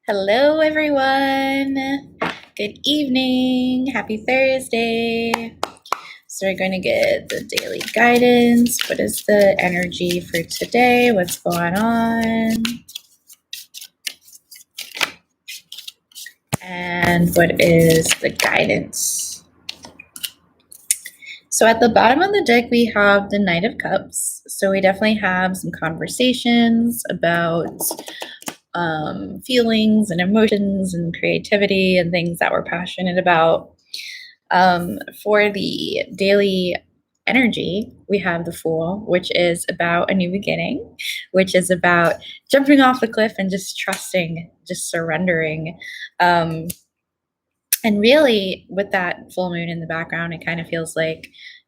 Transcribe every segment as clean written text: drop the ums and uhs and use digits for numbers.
Hello, everyone. Good evening. Happy Thursday. So, we're going to get the daily guidance. What is the energy for today? What's going on? And what is the guidance? So, at the bottom of the deck, we have the Knight of Cups. So, we definitely have some conversations about feelings and emotions and creativity and things that we're passionate about. For the daily energy, we have the Fool, which is about a new beginning, which is about jumping off the cliff and just trusting, just surrendering. Um, and really, with that full moon in the background, it kind of feels like,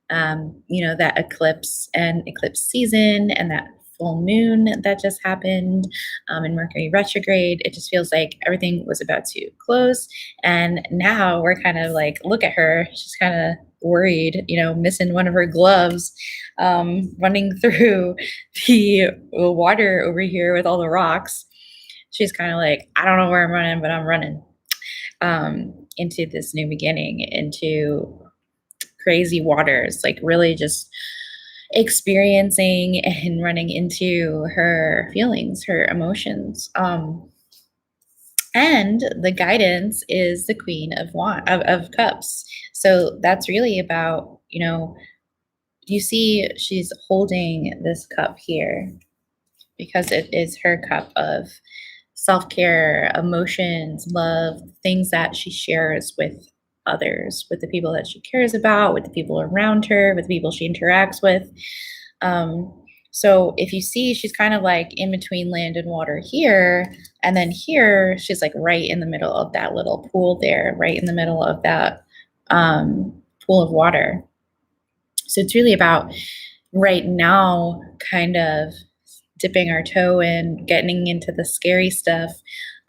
that eclipse and eclipse season and that full moon that just happened in Mercury retrograde. It just feels like everything was about to close. And now we're kind of like, look at her. She's kind of worried, missing one of her gloves, running through the water over here with all the rocks. She's kind of like, I don't know where I'm running, but I'm running into this new beginning, into crazy waters, like really just experiencing and running into her feelings, her emotions. And the guidance is the Queen of Cups. So that's really about, you see she's holding this cup here because it is her cup of self care, emotions, love, things that she shares with others, with the people that she cares about, with the people around her, with the people she interacts with. Um, so if you see, she's kind of like in between land and water here. And then here, she's like right in the middle of that little pool there, right in the middle of that pool of water. So it's really about right now kind of dipping our toe in, getting into the scary stuff,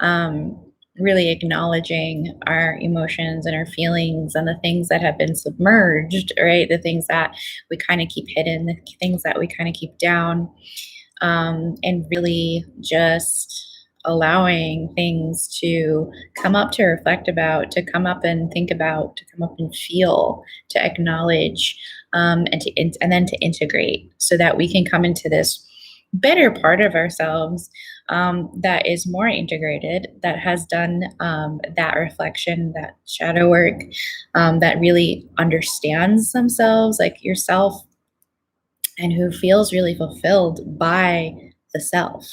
um, really acknowledging our emotions and our feelings and the things that have been submerged, right? The things that we kind of keep hidden, the things that we kind of keep down, and really just allowing things to come up to reflect about, to come up and think about, to come up and feel, to acknowledge, and then to integrate, so that we can come into this better part of ourselves, that is more integrated, that has done that reflection, that shadow work, that really understands themselves, like yourself, and who feels really fulfilled by the self,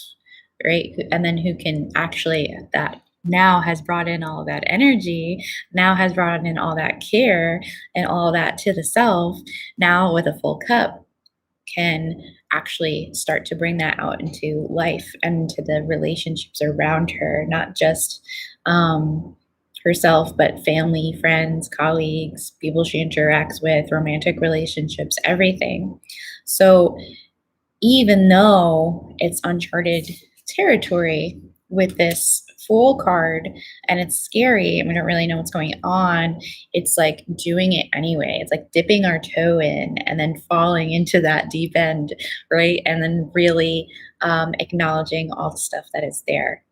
right? And then who can actually, that now has brought in all of that energy, now has brought in all that care and all that to the self, now with a full cup can actually start to bring that out into life and to the relationships around her, not just herself, but family, friends, colleagues, people she interacts with, romantic relationships, everything. So even though it's uncharted territory with this Fool card and it's scary and we don't really know what's going on, it's like doing it anyway. It's like dipping our toe in and then falling into that deep end, right? And then really acknowledging all the stuff that is there.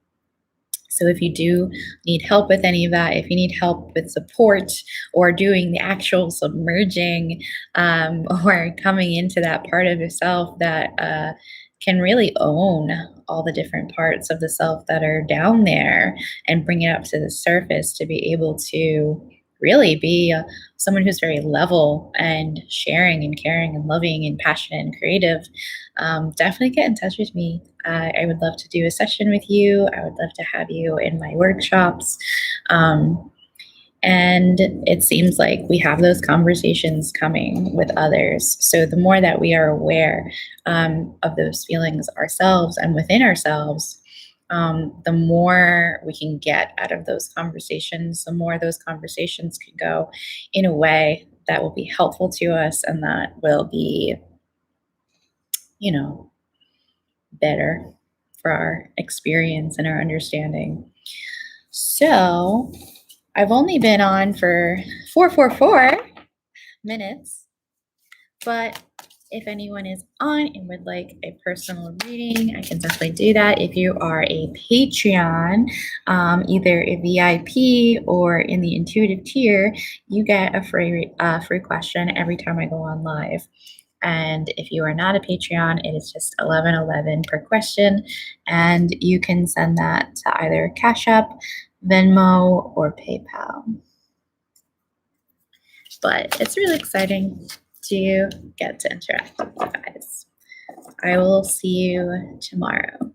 So if you do need help with any of that, if you need help with support or doing the actual submerging, or coming into that part of yourself that can really own all the different parts of the self that are down there and bring it up to the surface to be able to really be someone who's very level and sharing and caring and loving and passionate and creative, definitely get in touch with me. I would love to do a session with you. I would love to have you in my workshops. And it seems like we have those conversations coming with others. So the more that we are aware of those feelings ourselves and within ourselves, the more we can get out of those conversations, the more those conversations can go in a way that will be helpful to us and that will be, you know, better for our experience and our understanding. So I've only been on for 444 minutes, but If anyone is on and would like a personal reading, I can definitely do that. If you are a Patreon, either a VIP or in the intuitive tier, you get a free question every time I go on live. And if you are not a Patreon, it is just $11.11 per question, and you can send that to either Cash App, Venmo, or PayPal. But it's really exciting to get to interact with you guys. I will see you tomorrow.